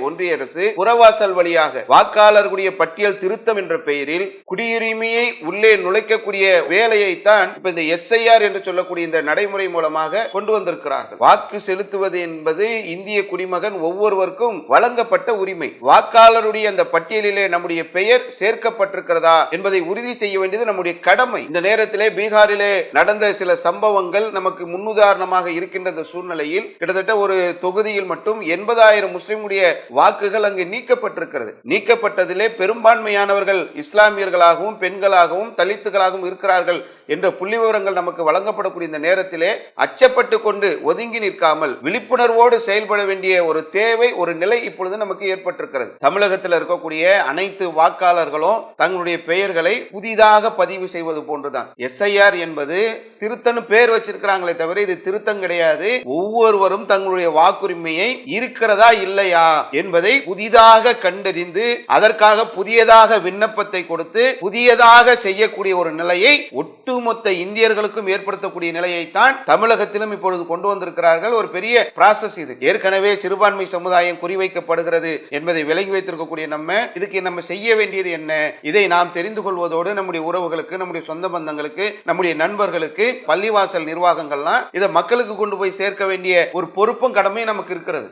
ஒன்றிய அரசு புறவாசல் வழியாக வாக்காளர்களுடைய பட்டியல் திருத்தம் என்ற பெயரில் குடியுரிமையை உள்ளே நுழைக்கக்கூடிய வேலையைத்தான் இப்ப இந்த SIR என்று சொல்லக்கூடிய இந்த நடைமுறை மூலமாக கொண்டு வந்திருக்கிறார்கள். வாக்கு செலுத்துவது என்பது இந்திய குடிமகன் ஒவ்வொருவருக்கும் வழங்கப்பட்ட உரிமை. வாக்காளருடைய அந்த பட்டியலிலே நம்முடைய பெயர் சேர்க்கப்பட்டிருக்கிறதா என்பதை உறுதி செய்ய வேண்டியது நம்முடைய கடமை. இந்த நேரத்திலே பீகாரிலே நடந்த சில சம்பவங்கள் நமக்கு முன்னுதாரணமாக இருக்கின்ற இந்த சூழ்நிலையில் கிட்டத்தட்ட ஒரு தொகுதியில் மட்டும் 80,000 முஸ்லிமுடைய வாக்குகள் அங்கு நீக்கப்பட்டிருக்கிறது. நீக்கப்பட்டதிலே பெரும்பான்மையானவர்கள் இஸ்லாமியர்களாகவும் பெண்களாகவும் தலித்துகளாகவும் இருக்கிறார்கள் என்ற புள்ளி விவரங்கள் நமக்கு வழங்கப்படக்கூடிய இந்த நேரத்திலே அச்சப்பட்டு கொண்டு ஒதுங்கி நிற்காமல் விழிப்புணர்வோடு செயல்பட வேண்டிய ஒரு தேவை, ஒரு நிலை இப்பொழுது நமக்கு ஏற்பட்டிருக்கிறது. தமிழகத்தில் இருக்கக்கூடிய அனைத்து வாக்காளர்களும் தங்களுடைய பெயர்களை புதிதாக பதிவு செய்வது போன்றுதான். SIR என்பது திருத்தன்னு பேர் வச்சிருக்கிறாங்களே தவிர இது திருத்தம் கிடையாது. ஒவ்வொருவரும் தங்களுடைய வாக்குரிமையை இருக்கிறதா இல்லையா என்பதை புதிதாக கண்டறிந்து அதற்காக புதியதாக விண்ணப்பத்தை கொடுத்து புதியதாக செய்யக்கூடிய ஒரு நிலையை ஒட்டுமொத்த இந்தியர்களுக்கும் ஏற்படுத்தக்கூடிய நிலையைத்தான் தமிழகத்திலும் இப்பொழுது கொண்டு வந்திருக்கிறார்கள். ஒரு பெரிய ப்ராசஸ் இது. ஏற்கனவே சிறுபான்மை சமுதாயம் குறிவைக்கப்படுகிறது என்பதை விலகி வைத்திருக்கக்கூடிய இதுக்கு நம்ம செய்ய வேண்டியது என்ன? இதை நாம் தெரிந்து கொள்வதோடு நம்முடைய உறவுகளுக்கு, நம்முடைய சொந்த பந்தங்களுக்கு, நம்முடைய நண்பர்களுக்கு, பள்ளிவாசல் நிர்வாகங்கள்லாம் இதை மக்களுக்கு கொண்டு போய் சேர்க்க வேண்டிய ஒரு பொறுப்பும் கடமையும் நமக்கு இருக்கிறது.